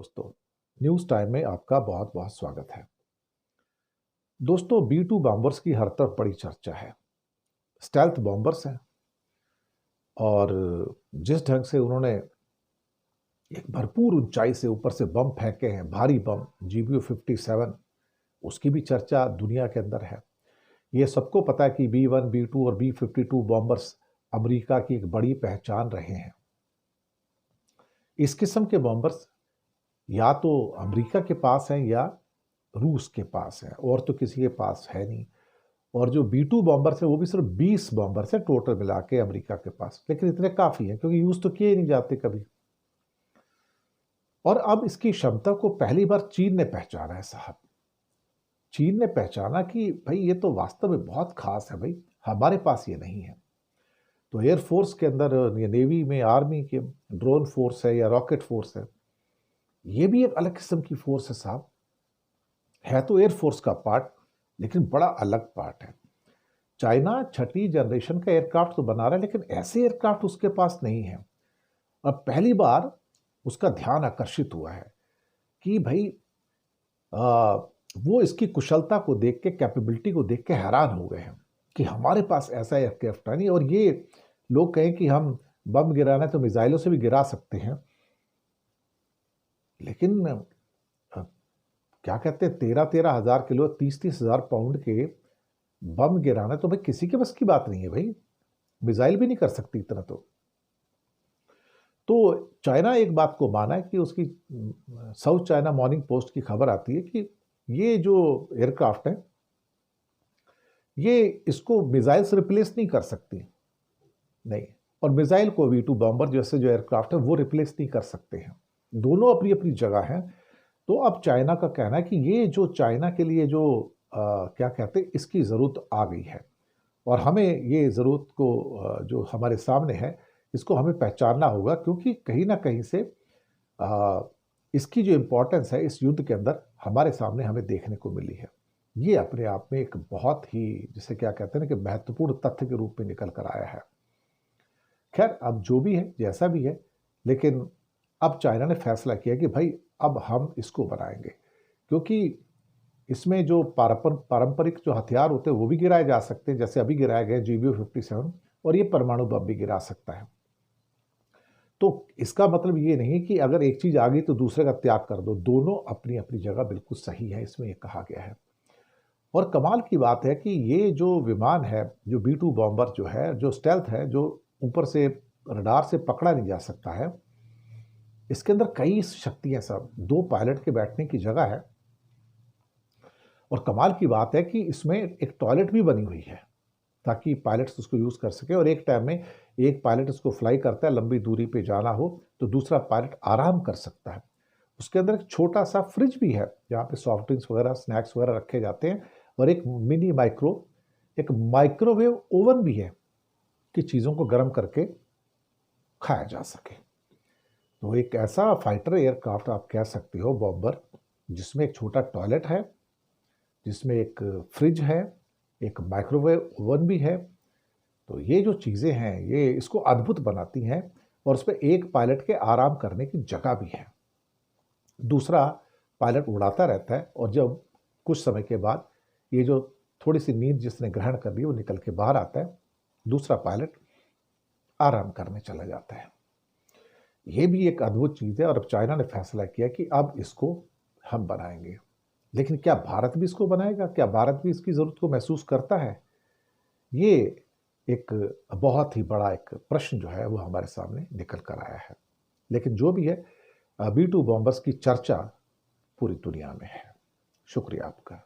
दोस्तों, news time में आपका बहुत बहुत स्वागत है। दोस्तों, B2 बॉम्बर्स की हर तरफ बड़ी चर्चा है। स्टेल्थ बॉम्बर्स हैं और जिस ढंग से उन्होंने एक भरपूर ऊंचाई से ऊपर से बम फेंके हैं, भारी बम GBU-57, उसकी भी चर्चा दुनिया के अंदर है। ये सबको पता है कि B1, B2 और B-52 बॉम्बर्स अमेरिका की एक बड़ी पहचान रहे हैं। इस किस्म के बॉम्बर्स या तो अमेरिका के पास हैं या रूस के पास है, और तो किसी के पास है नहीं। और जो B2 बॉम्बर्स है वो भी सिर्फ 20 बॉम्बर्स है टोटल मिला के अमेरिका के पास, लेकिन इतने काफी है क्योंकि यूज तो किए ही नहीं जाते कभी। और अब इसकी क्षमता को पहली बार चीन ने पहचाना है साहब। चीन ने पहचाना कि भाई ये तो वास्तव में बहुत खास है, भाई हमारे पास ये नहीं है। तो एयरफोर्स के अंदर या नेवी में, आर्मी के ड्रोन फोर्स है या रॉकेट फोर्स है, ये भी एक अलग किस्म की फोर्स है साहब। है तो एयरफोर्स का पार्ट, लेकिन बड़ा अलग पार्ट है। चाइना छठी जनरेशन का एयरक्राफ्ट तो बना रहा है, लेकिन ऐसे एयरक्राफ्ट उसके पास नहीं है। अब पहली बार उसका ध्यान आकर्षित हुआ है कि भाई वो इसकी कुशलता को देख के, कैपेबिलिटी को देख के हैरान हो गए हैं कि हमारे पास ऐसा एयरक्राफ्ट नहीं। और ये लोग कहें कि हम बम गिराना है तो मिसाइलों से भी गिरा सकते हैं, लेकिन क्या कहते हैं, 13,000 किलो, 30,000 पाउंड के बम गिराना तो भाई किसी के बस की बात नहीं है। भाई मिसाइल भी नहीं कर सकती इतना। तो चाइना एक बात को माना है कि उसकी साउथ चाइना मॉर्निंग पोस्ट की खबर आती है कि ये जो एयरक्राफ्ट है ये इसको मिसाइल से रिप्लेस नहीं कर सकती, नहीं। और मिसाइल को V2 बॉम्बर जैसे जो एयरक्राफ्ट है वो रिप्लेस नहीं कर सकते हैं। दोनों अपनी अपनी जगह हैं। तो अब चाइना का कहना है कि ये जो चाइना के लिए जो क्या कहते हैं, इसकी ज़रूरत आ गई है और हमें ये ज़रूरत को जो हमारे सामने है इसको हमें पहचानना होगा, क्योंकि कहीं ना कहीं से इसकी जो इम्पोर्टेंस है इस युद्ध के अंदर हमारे सामने हमें देखने को मिली है। ये अपने आप में एक बहुत ही, जिसे क्या कहते हैं ना, कि महत्वपूर्ण तथ्य के रूप में निकल कर आया है। खैर, अब जो भी है, जैसा भी है, लेकिन अब चाइना ने फैसला किया कि भाई अब हम इसको बनाएंगे, क्योंकि इसमें जो पारंपरिक जो हथियार होते हैं वो भी गिराए जा सकते हैं, जैसे अभी गिराया गया GBU-57, और ये परमाणु बम भी गिरा सकता है। तो इसका मतलब ये नहीं कि अगर एक चीज आ गई तो दूसरे का त्याग कर दो। दोनों अपनी अपनी जगह बिल्कुल सही है, इसमें ये कहा गया है। और कमाल की बात है कि ये जो विमान है, जो B2 बॉम्बर जो है, जो स्टेल्थ है, जो ऊपर से रडार से पकड़ा नहीं जा सकता है, इसके अंदर कई शक्तियां सब, 2 पायलट के बैठने की जगह है। और कमाल की बात है कि इसमें एक टॉयलेट भी बनी हुई है ताकि पायलट्स उसको यूज कर सके। और एक टाइम में एक पायलट इसको फ्लाई करता है, लंबी दूरी पे जाना हो तो दूसरा पायलट आराम कर सकता है। उसके अंदर एक छोटा सा फ्रिज भी है जहाँ पे सॉफ्ट ड्रिंक्स वगैरह, स्नैक्स वगैरह रखे जाते हैं, और एक मिनी एक माइक्रोवेव ओवन भी है कि चीज़ों को गर्म करके खाया जा सके। तो एक ऐसा फाइटर एयरक्राफ्ट आप कह सकते हो, बॉम्बर, जिसमें एक छोटा टॉयलेट है, जिसमें एक फ्रिज है, एक माइक्रोवेव ओवन भी है। तो ये जो चीज़ें हैं ये इसको अद्भुत बनाती हैं। और उस पर एक पायलट के आराम करने की जगह भी है। दूसरा पायलट उड़ाता रहता है, और जब कुछ समय के बाद ये जो थोड़ी सी नींद जिसने ग्रहण कर ली वो निकल के बाहर आता है, दूसरा पायलट आराम करने चला जाता है। ये भी एक अद्भुत चीज़ है। और अब चाइना ने फैसला किया कि अब इसको हम बनाएंगे। लेकिन क्या भारत भी इसको बनाएगा? क्या भारत भी इसकी ज़रूरत को महसूस करता है? ये एक बहुत ही बड़ा एक प्रश्न जो है वो हमारे सामने निकल कर आया है। लेकिन जो भी है, B2 बॉम्बर्स की चर्चा पूरी दुनिया में है। शुक्रिया आपका।